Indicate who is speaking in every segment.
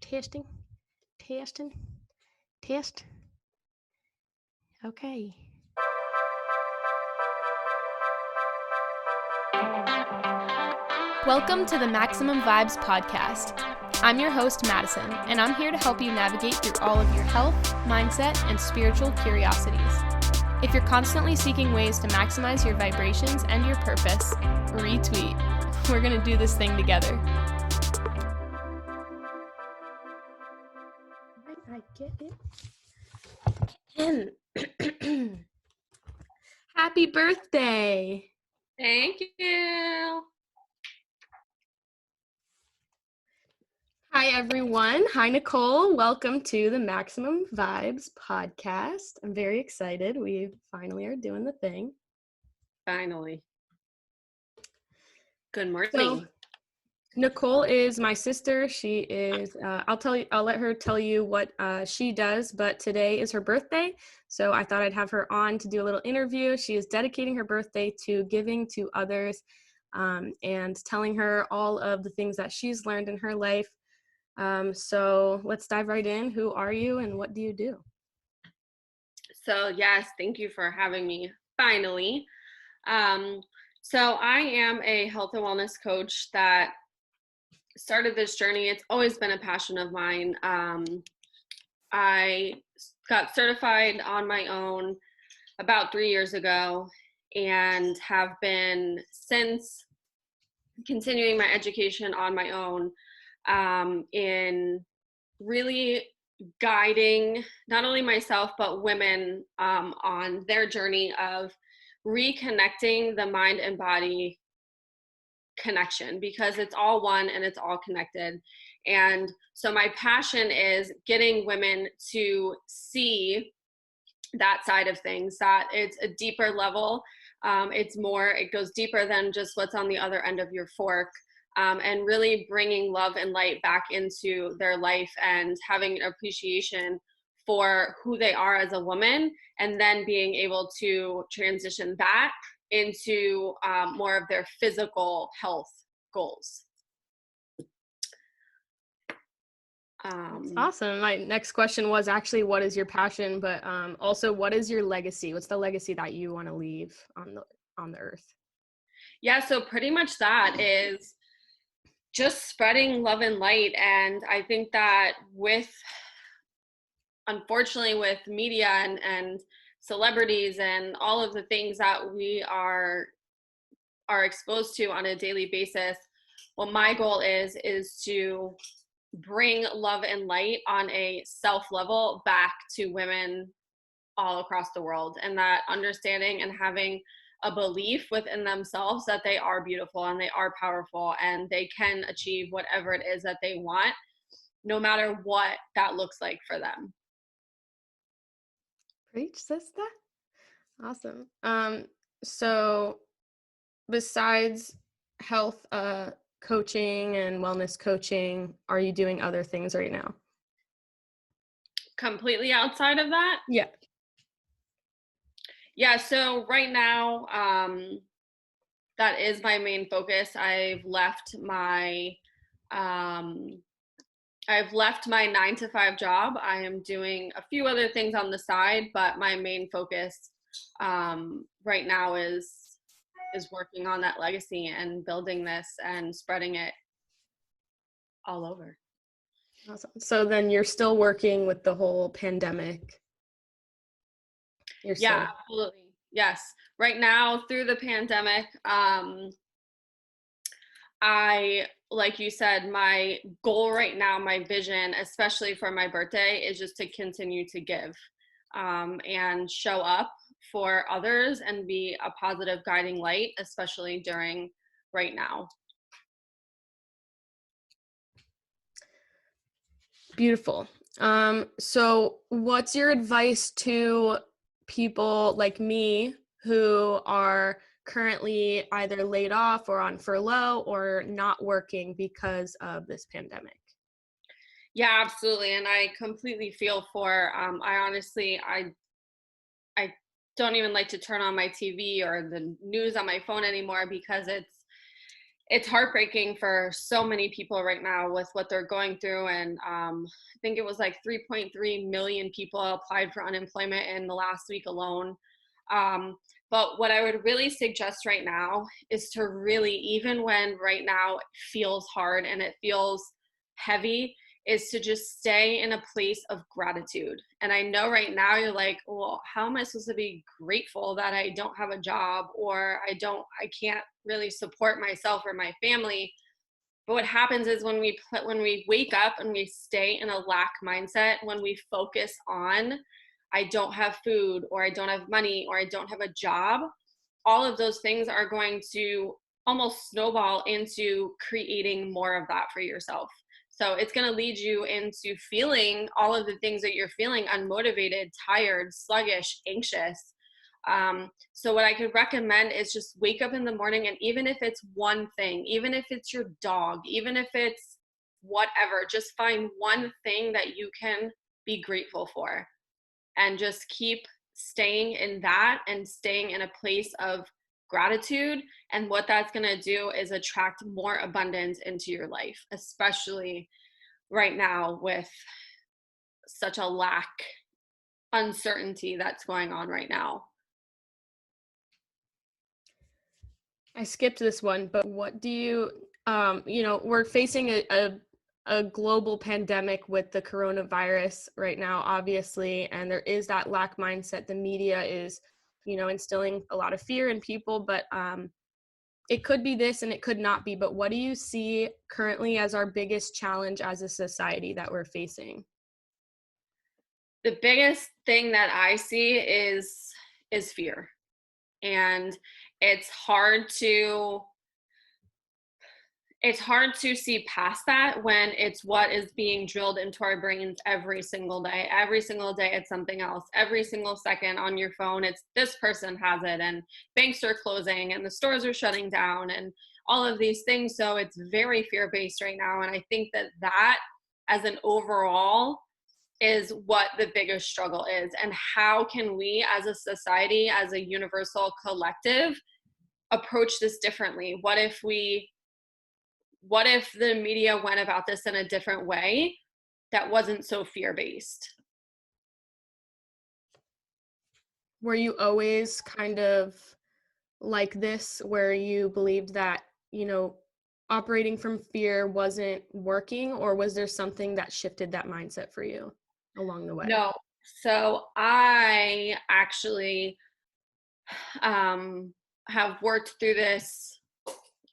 Speaker 1: Testing, testing, test. Okay.
Speaker 2: Welcome to the Maximum Vibes podcast. I'm your host, Madison, and I'm here to help you navigate through all of your health, mindset, and spiritual curiosities. If you're constantly seeking ways to maximize your vibrations and your purpose, retweet. We're going to do this thing together.
Speaker 1: I get it. Happy birthday.
Speaker 3: Thank you.
Speaker 1: Hi, everyone. Hi, Nichole. Welcome to the Maximum Vibes podcast. I'm very excited. We finally are doing the thing.
Speaker 3: Finally. Good morning.
Speaker 1: So, Nichole is my sister. She is, I'll let her tell you what she does, but today is her birthday. So I thought I'd have her on to do a little interview. She is dedicating her birthday to giving to others and telling her all of the things that she's learned in her life. So let's dive right in. Who are you and what do you do?
Speaker 3: So yes, thank you for having me finally. So I am a health and wellness coach that started this journey. It's always been a passion of mine. I got certified on my own about 3 years ago and have been since continuing my education on my own in really guiding not only myself but women on their journey of reconnecting the mind and body connection, because it's all one and it's all connected. And so my passion is getting women to see that side of things, that it's a deeper level. It goes deeper than just what's on the other end of your fork. And really bringing love and light back into their life and having an appreciation for who they are as a woman, and then being able to transition that into more of their physical health goals.
Speaker 1: That's awesome. My next question was actually, what is your passion? But also, what is your legacy? What's the legacy that you want to leave on the earth?
Speaker 3: Yeah, so pretty much that is just spreading love and light. And I think that unfortunately with media and celebrities and all of the things that we are exposed to on a daily basis, what my goal is to bring love and light on a self level back to women all across the world, and that understanding and having a belief within themselves that they are beautiful and they are powerful and they can achieve whatever it is that they want, no matter what that looks like for them.
Speaker 1: Preach, sister. Awesome. So besides health coaching and wellness coaching, are you doing other things right now?
Speaker 3: Completely outside of that? Yeah, so right now, that is my main focus. I've left my 9-to-5 job. I am doing a few other things on the side, but my main focus right now is working on that legacy and building this and spreading it all over.
Speaker 1: Awesome. So then you're still working with the whole pandemic.
Speaker 3: Yeah, absolutely. Yes. Right now, through the pandemic, like you said, my goal right now, my vision, especially for my birthday, is just to continue to give and show up for others and be a positive guiding light, especially during right now.
Speaker 1: Beautiful. So what's your advice to people like me who are currently either laid off or on furlough or not working because of this pandemic?
Speaker 3: Yeah, absolutely. And I completely feel for, I don't even like to turn on my TV or the news on my phone anymore, because it's heartbreaking for so many people right now with what they're going through. And I think it was like 3.3 million people applied for unemployment in the last week alone. But what I would really suggest right now is to really, even when right now it feels hard and it feels heavy, is to just stay in a place of gratitude. And I know right now you're like, well, how am I supposed to be grateful that I don't have a job, or I can't really support myself or my family? But what happens is when we wake up and we stay in a lack mindset, when we focus on, I don't have food, or I don't have money, or I don't have a job, all of those things are going to almost snowball into creating more of that for yourself. So it's going to lead you into feeling all of the things that you're feeling: unmotivated, tired, sluggish, anxious. So what I could recommend is just wake up in the morning, and even if it's one thing, even if it's your dog, even if it's whatever, just find one thing that you can be grateful for, and just keep staying in that and staying in a place of gratitude. And what that's going to do is attract more abundance into your life, especially right now with such a lack, uncertainty that's going on right now.
Speaker 1: I skipped this one, but what do you, we're facing a global pandemic with the coronavirus right now, obviously, and there is that lack mindset. The media is, instilling a lot of fear in people, but it could be this and it could not be. But what do you see currently as our biggest challenge as a society that we're facing?
Speaker 3: The biggest thing that I see is fear. And it's hard to see past that when it's what is being drilled into our brains every single day. Every single day it's something else. Every single second on your phone it's this person has it, and banks are closing and the stores are shutting down and all of these things. So it's very fear-based right now, and I think that as an overall is what the biggest struggle is. And how can we as a society, as a universal collective, approach this differently? What if the media went about this in a different way that wasn't so fear-based?
Speaker 1: Were you always kind of like this, where you believed that, operating from fear wasn't working, or was there something that shifted that mindset for you along the way?
Speaker 3: No. So I actually have worked through this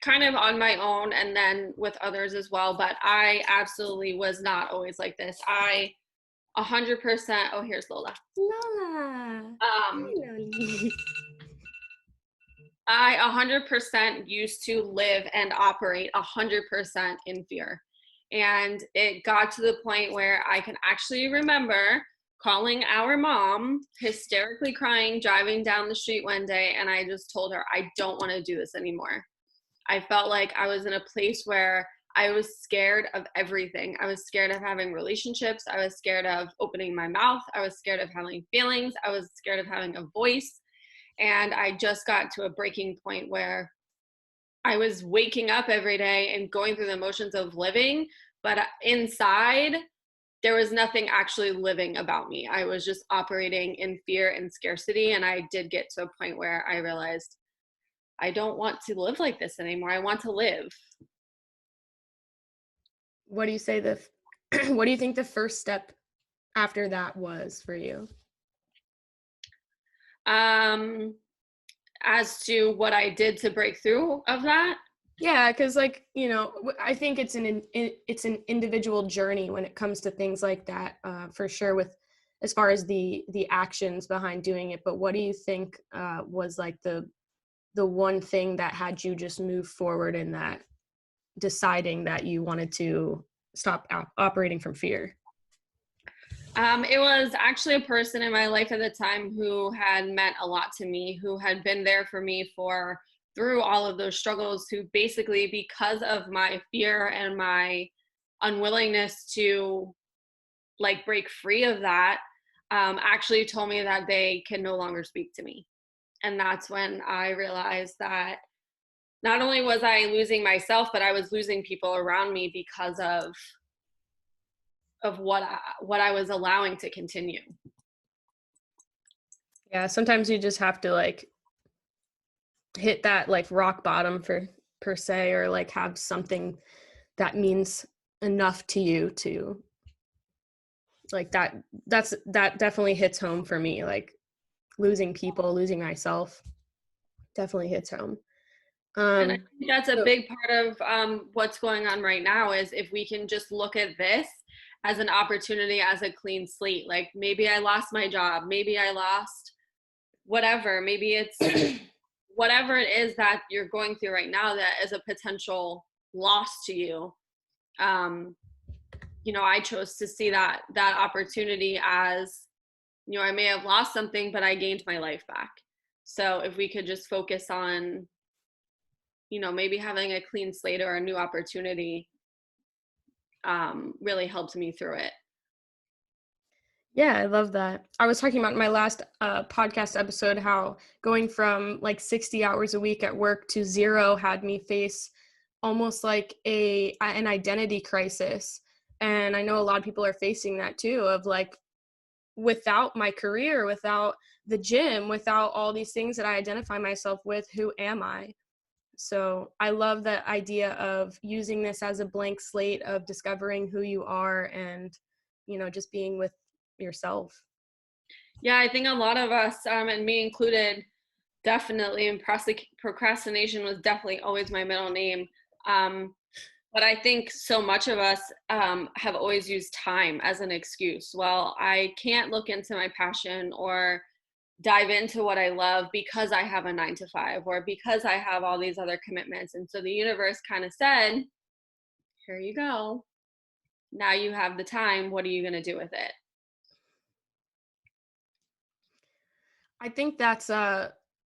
Speaker 3: kind of on my own and then with others as well, but I absolutely was not always like this. I 100%, oh, here's Lola.
Speaker 1: Lola.
Speaker 3: Um,
Speaker 1: Hi, Loli.
Speaker 3: I 100% used to live and operate 100% in fear. And it got to the point where I can actually remember calling our mom, hysterically crying, driving down the street one day, and I just told her, I don't want to do this anymore. I felt like I was in a place where I was scared of everything. I was scared of having relationships. I was scared of opening my mouth. I was scared of having feelings. I was scared of having a voice. And I just got to a breaking point where I was waking up every day and going through the motions of living, but inside there was nothing actually living about me. I was just operating in fear and scarcity. And I did get to a point where I realized I don't want to live like this anymore. I want to live.
Speaker 1: What do you say what do you think the first step after that was for you?
Speaker 3: As to what I did to break through of that.
Speaker 1: Yeah, because I think it's an individual journey when it comes to things like that, for sure. With as far as the actions behind doing it, but what do you think was like the one thing that had you just move forward in that, deciding that you wanted to stop operating from fear?
Speaker 3: It was actually a person in my life at the time who had meant a lot to me, who had been there for me through all of those struggles, who basically, because of my fear and my unwillingness to break free of that, actually told me that they can no longer speak to me. And that's when I realized that not only was I losing myself, but I was losing people around me because of what I was allowing to continue.
Speaker 1: Yeah, sometimes you just have to like hit that like rock bottom for per se, or like have something that means enough to you to like that definitely hits home for me. Like losing people, losing myself definitely hits home.
Speaker 3: And I think that's a
Speaker 1: So,
Speaker 3: big part of what's going on right now is if we can just look at this as an opportunity, as a clean slate. Like maybe I lost my job, maybe I lost whatever, maybe it's whatever it is that you're going through right now that is a potential loss to you. Um, I chose to see that opportunity as, I may have lost something, but I gained my life back. So if we could just focus on, maybe having a clean slate or a new opportunity, really helped me through it.
Speaker 1: yeah, I love that. I was talking about in my last podcast episode how going from like 60 hours a week at work to 0 had me face almost like an identity crisis. And I know a lot of people are facing that too, of like, without my career, without the gym, without all these things that I identify myself with, who am I? So I love the idea of using this as a blank slate of discovering who you are and, just being with yourself.
Speaker 3: Yeah, I think a lot of us, and me included, definitely, and procrastination was definitely always my middle name. But I think so much of us have always used time as an excuse. Well, I can't look into my passion or dive into what I love because I have a 9 to 5 or because I have all these other commitments. And so the universe kind of said, here you go. Now you have the time. What are you going to do with it?
Speaker 1: I think that's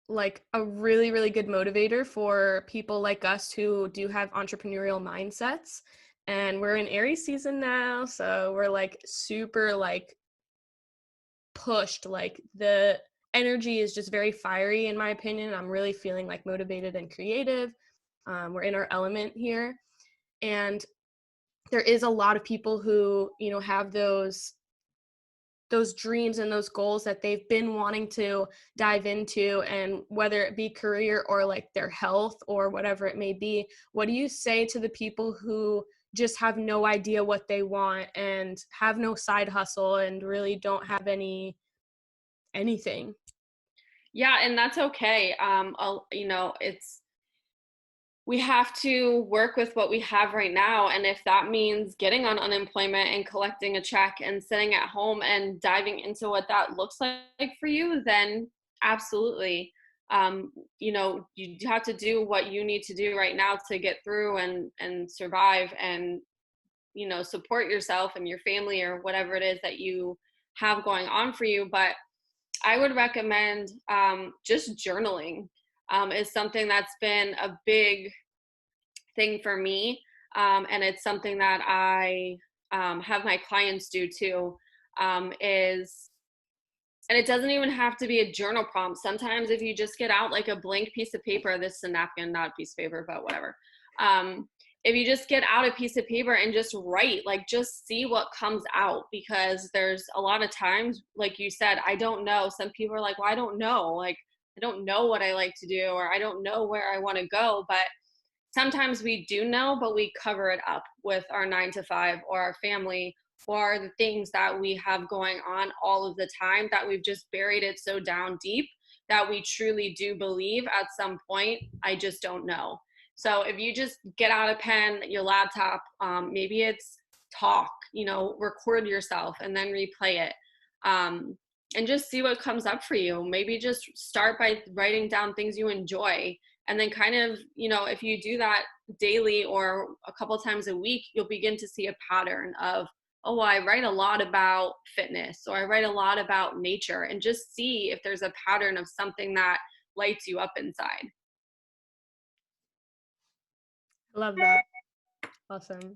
Speaker 1: like a really, really good motivator for people like us who do have entrepreneurial mindsets. And we're in Aries season now, so we're like super like pushed. Like the energy is just very fiery, in my opinion. I'm really feeling like motivated and creative. We're in our element here, and there is a lot of people who have those dreams and those goals that they've been wanting to dive into, and whether it be career or like their health or whatever it may be. What do you say to the people who just have no idea what they want and have no side hustle and really don't have anything?
Speaker 3: Yeah, and that's okay. We have to work with what we have right now. And if that means getting on unemployment and collecting a check and sitting at home and diving into what that looks like for you, then absolutely. You have to do what you need to do right now to get through and survive and, support yourself and your family or whatever it is that you have going on for you. But I would recommend just journaling is something that's been a big thing for me. And it's something that I have my clients do too, is, and it doesn't even have to be a journal prompt. Sometimes if you just get out like a blank piece of paper, this is a napkin, not a piece of paper, but whatever. If you just get out a piece of paper and just write, like just see what comes out, because there's a lot of times, like you said, I don't know. Some people are like, well, I don't know. Like, I don't know what I like to do, or I don't know where I want to go. But sometimes we do know, but we cover it up with our 9 to 5 or our family or the things that we have going on all of the time, that we've just buried it so down deep that we truly do believe at some point, I just don't know. So if you just get out a pen, your laptop, maybe it's talk, record yourself and then replay it. And just see what comes up for you. Maybe just start by writing down things you enjoy. And then kind of, if you do that daily or a couple times a week, you'll begin to see a pattern of, oh, well, I write a lot about fitness, or I write a lot about nature, and just see if there's a pattern of something that lights you up inside.
Speaker 1: Love that. Awesome.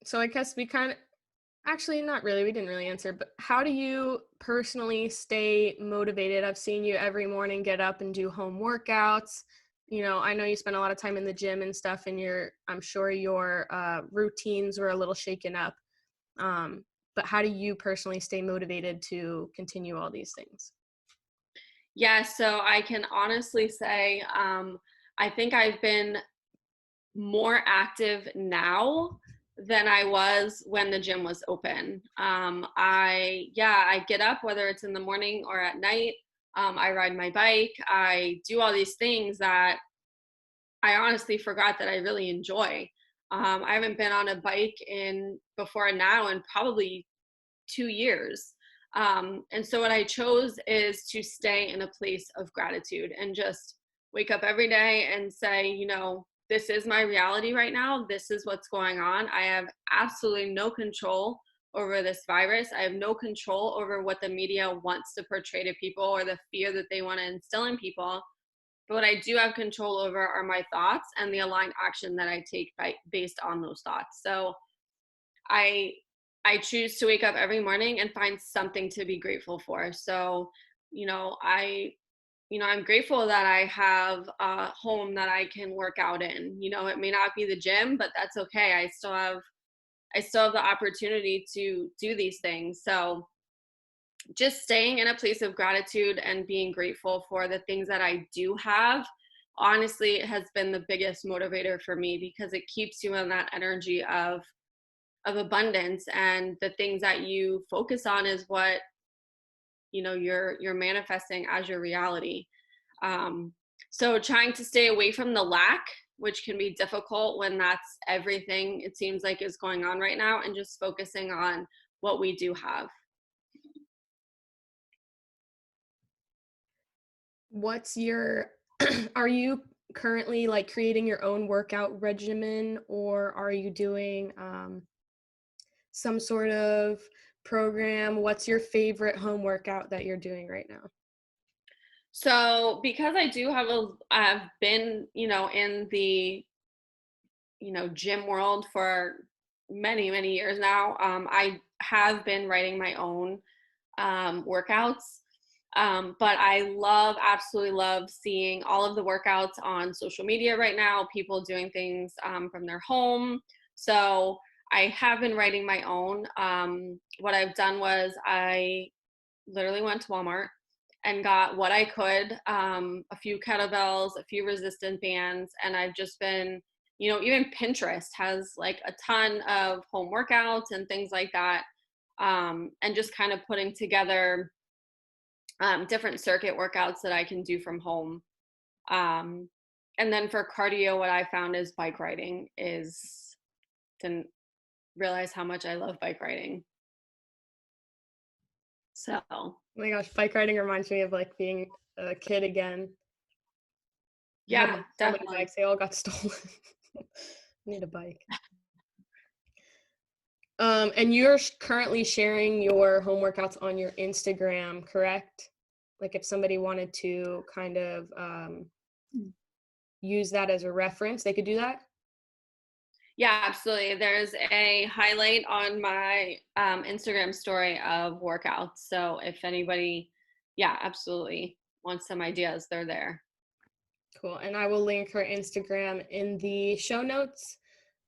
Speaker 1: So I guess we kind of Actually, not really. We didn't really answer, but how do you personally stay motivated? I've seen you every morning get up and do home workouts. I know you spend a lot of time in the gym and stuff, and I'm sure your routines were a little shaken up. But how do you personally stay motivated to continue all these things?
Speaker 3: Yeah, so I can honestly say I think I've been more active now than I was when the gym was open. I get up, whether it's in the morning or at night. I ride my bike. I do all these things that I honestly forgot that I really enjoy. I haven't been on a bike in before now in probably 2 years. And so what I chose is to stay in a place of gratitude and just wake up every day and say, this is my reality right now. This is what's going on. I have absolutely no control over this virus. I have no control over what the media wants to portray to people or the fear that they want to instill in people. But what I do have control over are my thoughts and the aligned action that I take based on those thoughts. So I I choose to wake up every morning and find something to be grateful for. So, you know, I I'm grateful that I have a home that I can work out in. It may not be the gym, but that's okay. I still have the opportunity to do these things. So, just staying in a place of gratitude and being grateful for the things that I do have honestly has been the biggest motivator for me because it keeps you in that energy of abundance, and the things that you focus on is what you're manifesting as your reality. So trying to stay away from the lack, which can be difficult when that's everything it seems like is going on right now, and just focusing on what we do have.
Speaker 1: What's your are you currently like creating your own workout regimen, or are you doing some sort of program? What's your favorite home workout that you're doing right now?
Speaker 3: So because I've been, in the, gym world for many, many years now, I have been writing my own workouts. But I absolutely love seeing all of the workouts on social media right now, people doing things from their home. So I have been writing my own. What I've done was I literally went to Walmart and got what I could, a few kettlebells, a few resistant bands, and I've just been, even Pinterest has like a ton of home workouts and things like that, and just kind of putting together different circuit workouts that I can do from home. Um, and then for cardio, what I found is bike riding is didn't realize how much I love bike riding. So
Speaker 1: Oh my gosh, bike riding reminds me of like being a kid again. I had
Speaker 3: yeah,
Speaker 1: like so many
Speaker 3: definitely.
Speaker 1: bikes, they all got stolen. I need a bike. And you're currently sharing your home workouts on your Instagram, correct? Like if somebody wanted to kind of use that as a reference, they could do that?
Speaker 3: Yeah, absolutely. There's a highlight on my Instagram story of workouts. So if anybody, yeah, absolutely wants some ideas, they're there.
Speaker 1: Cool. And I will link her Instagram in the show notes.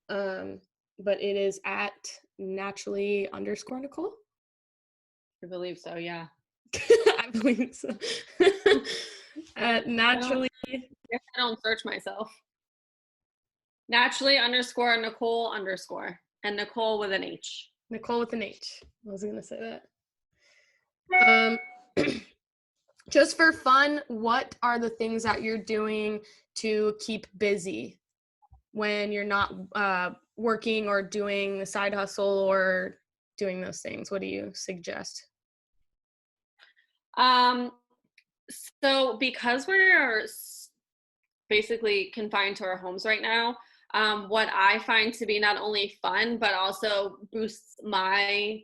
Speaker 1: But it is at naturally_Nichole.
Speaker 3: I believe so. Yeah.
Speaker 1: I believe so. At
Speaker 3: I don't.
Speaker 1: naturally
Speaker 3: Guess I don't search myself. Naturally_Nichole_, and Nicole with an H.
Speaker 1: Nichole with an H. I was gonna say that. Just for fun, what are the things that you're doing to keep busy when you're not working or doing the side hustle or doing those things? What do you suggest?
Speaker 3: Um, so because we're basically confined to our homes right now, what I find to be not only fun but also boosts my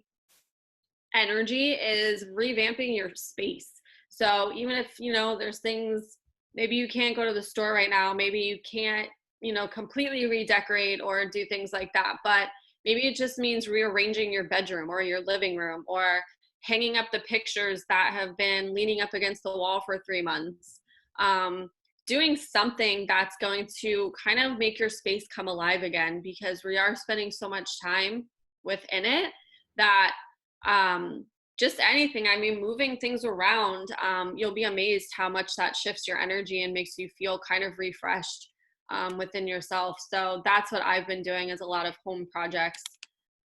Speaker 3: energy is revamping your space. So even if there's things, maybe you can't go to the store right now, maybe you can't completely redecorate or do things like that, but Maybe it just means rearranging your bedroom or your living room, or hanging up the pictures that have been leaning up against the wall for 3 months. Doing something that's going to kind of make your space come alive again, because we are spending so much time within it that just anything, I mean, moving things around, you'll be amazed how much that shifts your energy and makes you feel kind of refreshed within yourself. So that's what I've been doing, is a lot of home projects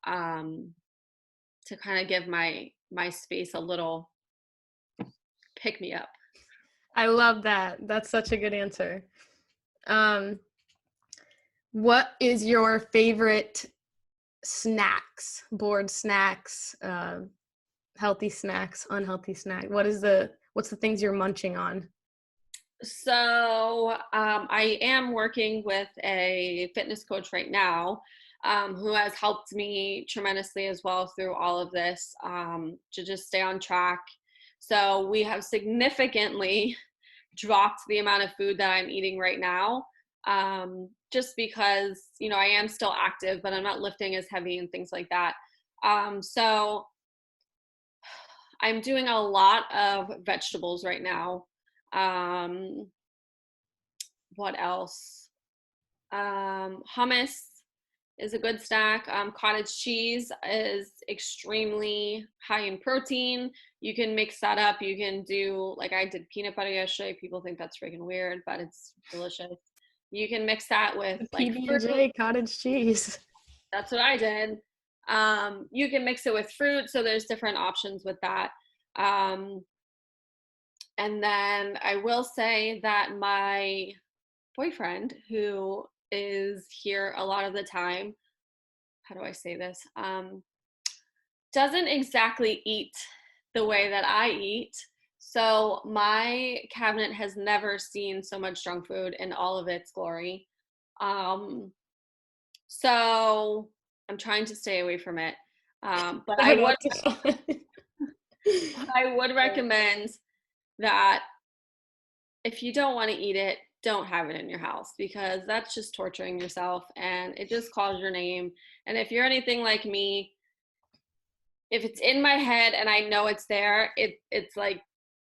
Speaker 3: to kind of give my space a little pick me up.
Speaker 1: I love that. That's such a good answer. What is your favorite snacks, board snacks, healthy snacks, unhealthy snack? What's the things you're munching on?
Speaker 3: So I am working with a fitness coach right now, who has helped me tremendously as well through all of this, to just stay on track. So we have significantly dropped the amount of food that I'm eating right now, just because, I am still active, but I'm not lifting as heavy and things like that. So I'm doing a lot of vegetables right now. What else? Hummus is a good snack. Cottage cheese is extremely high in protein. You can mix that up. You can do, like I did peanut butter yesterday. People think that's freaking weird, but it's delicious. You can mix that with like fruit.
Speaker 1: PB&J cottage cheese.
Speaker 3: That's what I did. You can mix it with fruit, so there's different options with that. And then I will say that my boyfriend, who is here a lot of the time, how do I say this? Doesn't exactly eat the way that I eat. So my cabinet has never seen so much junk food in all of its glory. So I'm trying to stay away from it. But I would recommend that if you don't want to eat it, don't have it in your house, because that's just torturing yourself and it just calls your name. And if you're anything like me, if it's in my head and I know it's there, it's like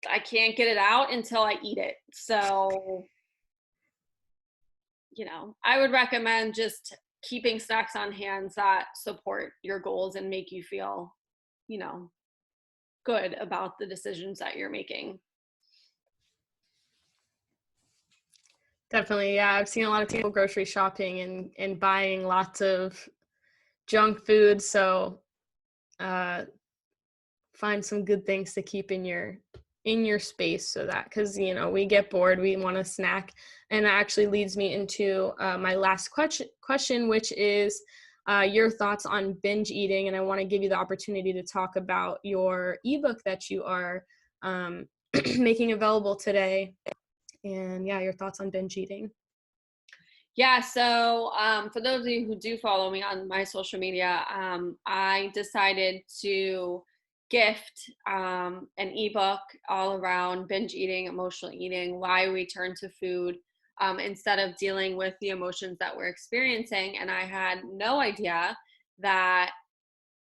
Speaker 3: I can't get it out until I eat it. So, I would recommend just keeping snacks on hand that support your goals and make you feel, good about the decisions that you're making.
Speaker 1: Definitely, yeah. I've seen a lot of people grocery shopping and buying lots of junk food. So find some good things to keep in your space, so that, because we get bored, we want to snack. And that actually leads me into my last question, which is your thoughts on binge eating. And I want to give you the opportunity to talk about your ebook that you are making available today. And yeah, your thoughts on binge eating.
Speaker 3: Yeah, so for those of you who do follow me on my social media, I decided to gift an ebook all around binge eating, emotional eating, why we turn to food instead of dealing with the emotions that we're experiencing. And I had no idea that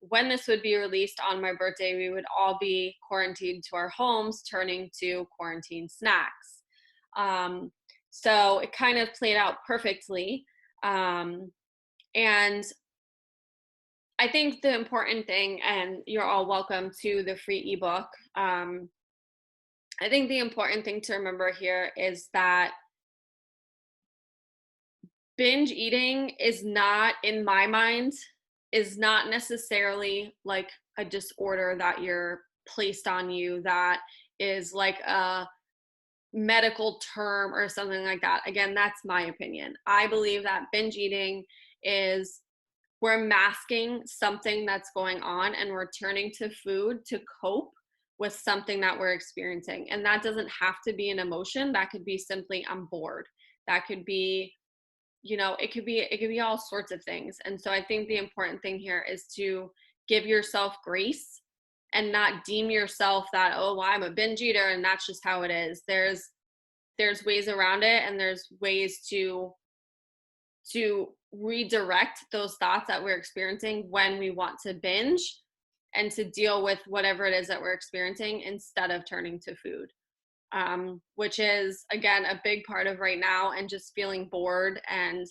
Speaker 3: when this would be released on my birthday, we would all be quarantined to our homes, turning to quarantine snacks. So it kind of played out perfectly. And I think the important thing, and you're all welcome to the free ebook. I think the important thing to remember here is that binge eating is not, in my mind, is not necessarily like a disorder that you're placed on you, that is like a medical term or something like that. Again, that's my opinion. I believe that binge eating is, we're masking something that's going on and we're turning to food to cope with something that we're experiencing. And that doesn't have to be an emotion. That could be simply, I'm bored. That could be, it could be all sorts of things. And so I think the important thing here is to give yourself grace and not deem yourself that, oh, well, I'm a binge eater and that's just how it is. There's ways around it, and there's ways to redirect those thoughts that we're experiencing when we want to binge and to deal with whatever it is that we're experiencing instead of turning to food, which is, again, a big part of right now, and just feeling bored and,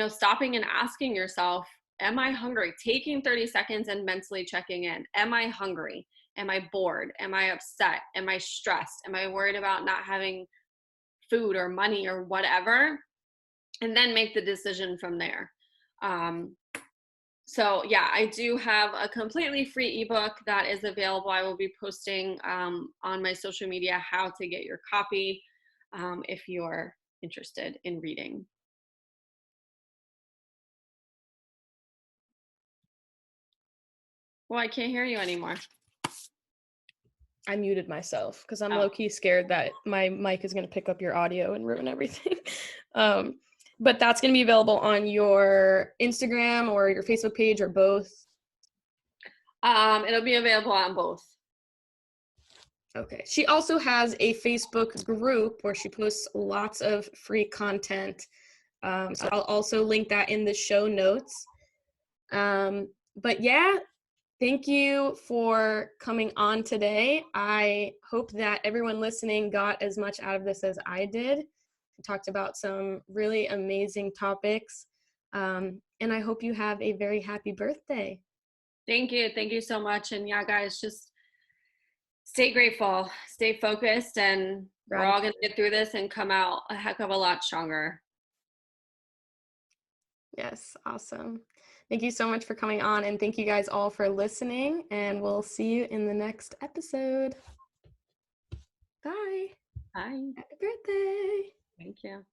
Speaker 3: stopping and asking yourself, am I hungry? Taking 30 seconds and mentally checking in. Am I hungry? Am I bored? Am I upset? Am I stressed? Am I worried about not having food or money or whatever? And then make the decision from there. So yeah, I do have a completely free ebook that is available. I will be posting on my social media how to get your copy if you're interested in reading. Well, I can't hear you anymore.
Speaker 1: I muted myself because I'm
Speaker 3: Oh.
Speaker 1: low-key scared that my mic is going to pick up your audio and ruin everything. But that's going to be available on your Instagram or your Facebook page or both.
Speaker 3: It'll be available on both.
Speaker 1: Okay. She also has a Facebook group where she posts lots of free content. So I'll also link that in the show notes. But yeah, thank you for coming on today. I hope that everyone listening got as much out of this as I did. We talked about some really amazing topics. And I hope you have a very happy birthday.
Speaker 3: Thank you. Thank you so much. And yeah, guys, just stay grateful, stay focused, and we're all going to get through this and come out a heck of a lot stronger.
Speaker 1: Yes, awesome. Thank you so much for coming on, and thank you guys all for listening, and we'll see you in the next episode. Bye.
Speaker 3: Bye.
Speaker 1: Happy birthday.
Speaker 3: Thank you.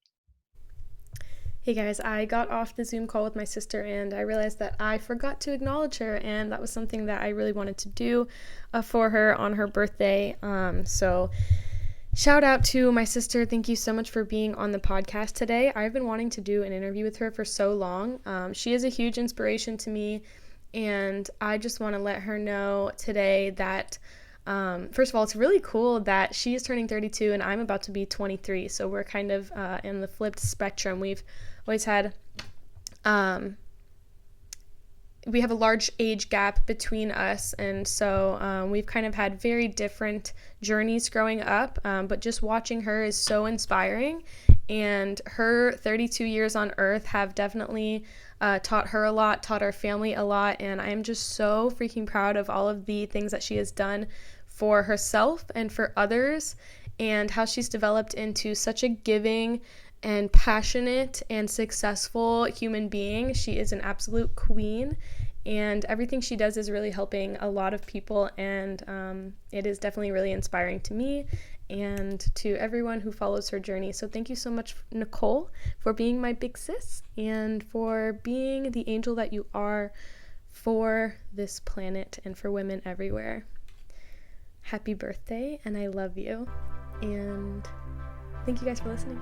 Speaker 1: Hey guys, I got off the Zoom call with my sister and I realized that I forgot to acknowledge her, and that was something that I really wanted to do for her on her birthday. So shout out to my sister. Thank you so much for being on the podcast today. I've been wanting to do an interview with her for so long. She is a huge inspiration to me, and I just want to let her know today that first of all, it's really cool that she is turning 32 and I'm about to be 23. So we're kind of in the flipped spectrum. We've always had, we have a large age gap between us. And so we've kind of had very different journeys growing up. But just watching her is so inspiring. And her 32 years on earth have definitely taught her a lot, taught our family a lot. And I'm just so freaking proud of all of the things that she has done for herself and for others, and how she's developed into such a giving and passionate and successful human being. She is an absolute queen, and everything she does is really helping a lot of people, and it is definitely really inspiring to me and to everyone who follows her journey. So thank you so much, Nichole, for being my big sis and for being the angel that you are for this planet and for women everywhere. Happy birthday, and I love you, and thank you guys for listening.